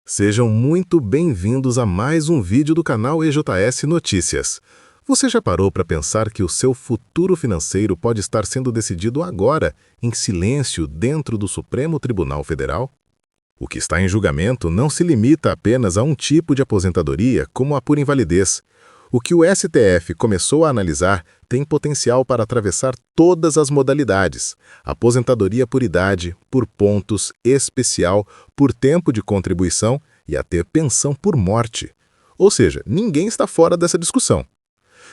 Sejam muito bem-vindos a mais um vídeo do canal EJS Notícias. Você já parou para pensar que o seu futuro financeiro pode estar sendo decidido agora, em silêncio, dentro do Supremo Tribunal Federal? O que está em julgamento não se limita apenas a um tipo de aposentadoria, como a por invalidez. O que o STF começou a analisar tem potencial para atravessar todas as modalidades: aposentadoria por idade, por pontos, especial, por tempo de contribuição e até pensão por morte. Ou seja, ninguém está fora dessa discussão.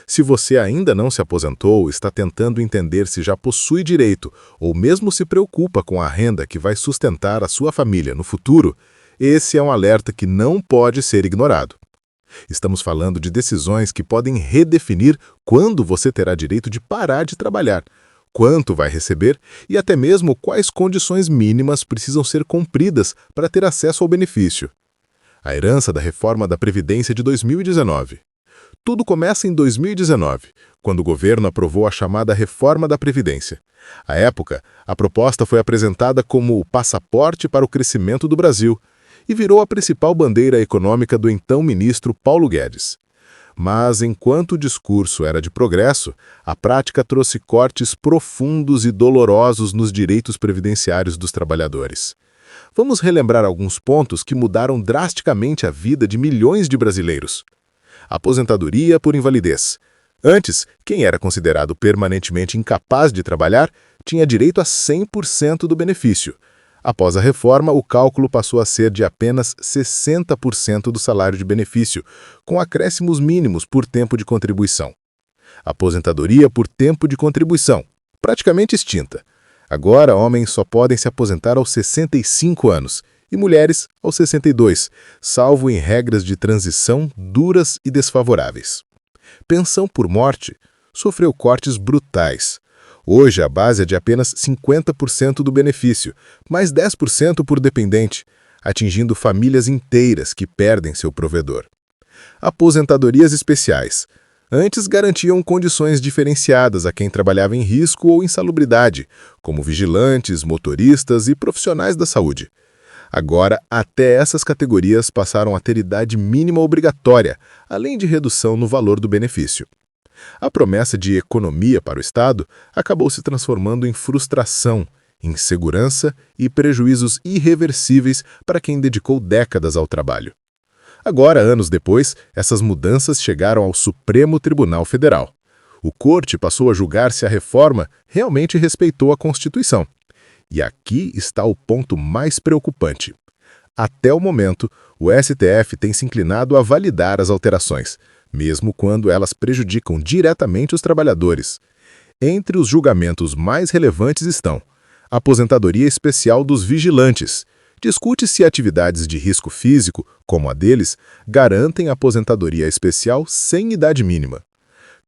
Se você ainda não se aposentou, está tentando entender se já possui direito ou mesmo se preocupa com a renda que vai sustentar a sua família no futuro, esse é um alerta que não pode ser ignorado. Estamos falando de decisões que podem redefinir quando você terá direito de parar de trabalhar, quanto vai receber e até mesmo quais condições mínimas precisam ser cumpridas para ter acesso ao benefício. A herança da reforma da Previdência de 2019. Tudo começa em 2019, quando o governo aprovou a chamada Reforma da Previdência. À época, a proposta foi apresentada como o passaporte para o crescimento do Brasil e virou a principal bandeira econômica do então ministro Paulo Guedes. Mas, enquanto o discurso era de progresso, a prática trouxe cortes profundos e dolorosos nos direitos previdenciários dos trabalhadores. Vamos relembrar alguns pontos que mudaram drasticamente a vida de milhões de brasileiros. Aposentadoria por invalidez. Antes, quem era considerado permanentemente incapaz de trabalhar tinha direito a 100% do benefício. Após a reforma, o cálculo passou a ser de apenas 60% do salário de benefício, com acréscimos mínimos por tempo de contribuição. Aposentadoria por tempo de contribuição, praticamente extinta. Agora, homens só podem se aposentar aos 65 anos e mulheres aos 62, salvo em regras de transição duras e desfavoráveis. Pensão por morte sofreu cortes brutais. Hoje, a base é de apenas 50% do benefício, mais 10% por dependente, atingindo famílias inteiras que perdem seu provedor. Aposentadorias especiais. Antes garantiam condições diferenciadas a quem trabalhava em risco ou insalubridade, como vigilantes, motoristas e profissionais da saúde. Agora, até essas categorias passaram a ter idade mínima obrigatória, além de redução no valor do benefício. A promessa de economia para o Estado acabou se transformando em frustração, insegurança e prejuízos irreversíveis para quem dedicou décadas ao trabalho. Agora, anos depois, essas mudanças chegaram ao Supremo Tribunal Federal. O Corte passou a julgar se a reforma realmente respeitou a Constituição. E aqui está o ponto mais preocupante. Até o momento, o STF tem se inclinado a validar as alterações, mesmo quando elas prejudicam diretamente os trabalhadores. Entre os julgamentos mais relevantes estão a aposentadoria especial dos vigilantes. Discute-se atividades de risco físico, como a deles, garantem aposentadoria especial sem idade mínima.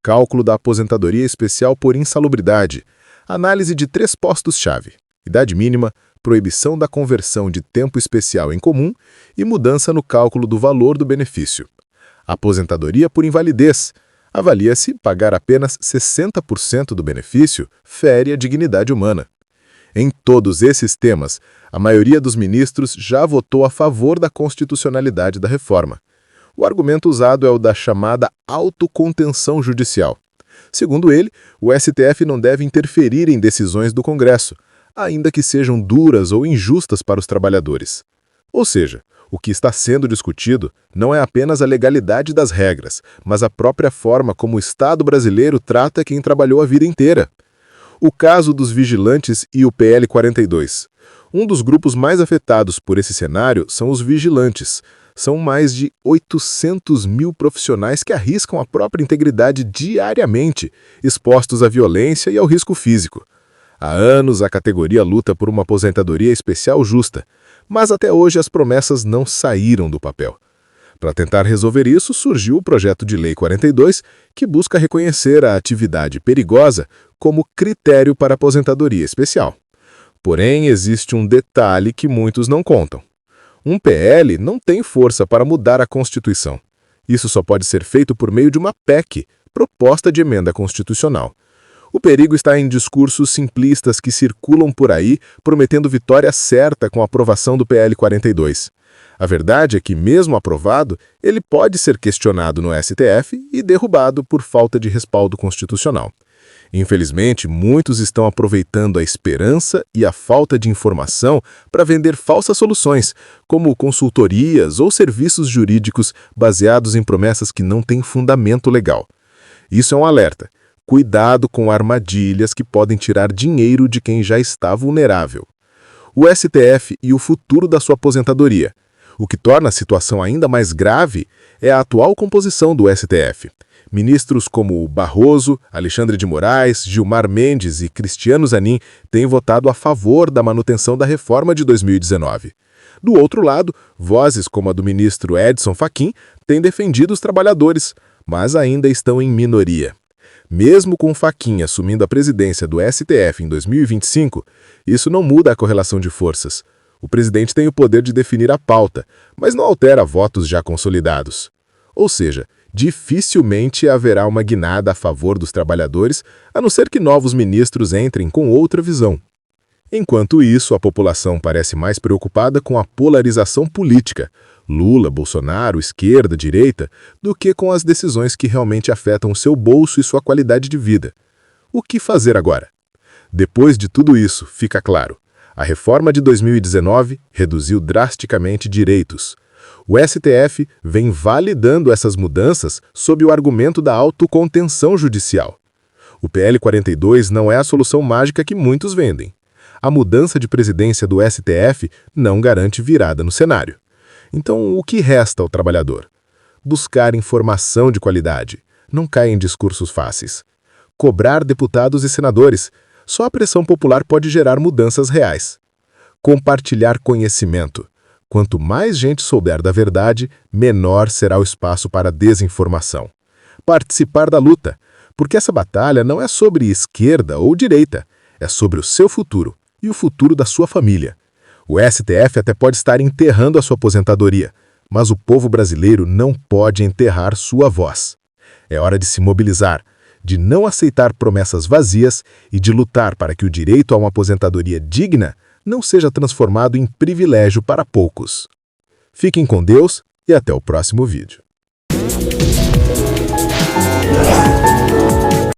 Cálculo da aposentadoria especial por insalubridade. Análise de 3 postos-chave: idade mínima, proibição da conversão de tempo especial em comum e mudança no cálculo do valor do benefício. Aposentadoria por invalidez. Avalia-se pagar apenas 60% do benefício fere a dignidade humana. Em todos esses temas, a maioria dos ministros já votou a favor da constitucionalidade da reforma. O argumento usado é o da chamada autocontenção judicial. Segundo ele, o STF não deve interferir em decisões do Congresso, ainda que sejam duras ou injustas para os trabalhadores. Ou seja, o que está sendo discutido não é apenas a legalidade das regras, mas a própria forma como o Estado brasileiro trata quem trabalhou a vida inteira. O caso dos vigilantes e o PL 42. Um dos grupos mais afetados por esse cenário são os vigilantes. São mais de 800 mil profissionais que arriscam a própria integridade diariamente, expostos à violência e ao risco físico. Há anos, a categoria luta por uma aposentadoria especial justa, mas até hoje as promessas não saíram do papel. Para tentar resolver isso, surgiu o projeto de Lei 42, que busca reconhecer a atividade perigosa como critério para aposentadoria especial. Porém, existe um detalhe que muitos não contam. Um PL não tem força para mudar a Constituição. Isso só pode ser feito por meio de uma PEC, proposta de emenda constitucional. O perigo está em discursos simplistas que circulam por aí, prometendo vitória certa com a aprovação do PL 42. A verdade é que, mesmo aprovado, ele pode ser questionado no STF e derrubado por falta de respaldo constitucional. Infelizmente, muitos estão aproveitando a esperança e a falta de informação para vender falsas soluções, como consultorias ou serviços jurídicos baseados em promessas que não têm fundamento legal. Isso é um alerta. Cuidado com armadilhas que podem tirar dinheiro de quem já está vulnerável. O STF e o futuro da sua aposentadoria. O que torna a situação ainda mais grave é a atual composição do STF. Ministros como Barroso, Alexandre de Moraes, Gilmar Mendes e Cristiano Zanin têm votado a favor da manutenção da reforma de 2019. Do outro lado, vozes como a do ministro Edson Fachin têm defendido os trabalhadores, mas ainda estão em minoria. Mesmo com Fachin assumindo a presidência do STF em 2025, isso não muda a correlação de forças. O presidente tem o poder de definir a pauta, mas não altera votos já consolidados. Ou seja, dificilmente haverá uma guinada a favor dos trabalhadores, a não ser que novos ministros entrem com outra visão. Enquanto isso, a população parece mais preocupada com a polarização política, Lula, Bolsonaro, esquerda, direita, do que com as decisões que realmente afetam seu bolso e sua qualidade de vida. O que fazer agora? Depois de tudo isso, fica claro. A reforma de 2019 reduziu drasticamente direitos. O STF vem validando essas mudanças sob o argumento da autocontenção judicial. O PL 42 não é a solução mágica que muitos vendem. A mudança de presidência do STF não garante virada no cenário. Então, o que resta ao trabalhador? Buscar informação de qualidade, não cair em discursos fáceis. Cobrar deputados e senadores. Só a pressão popular pode gerar mudanças reais. Compartilhar conhecimento. Quanto mais gente souber da verdade, menor será o espaço para desinformação. Participar da luta, porque essa batalha não é sobre esquerda ou direita, é sobre o seu futuro e o futuro da sua família. O STF até pode estar enterrando a sua aposentadoria, mas o povo brasileiro não pode enterrar sua voz. É hora de se mobilizar, de não aceitar promessas vazias e de lutar para que o direito a uma aposentadoria digna não seja transformado em privilégio para poucos. Fiquem com Deus e até o próximo vídeo.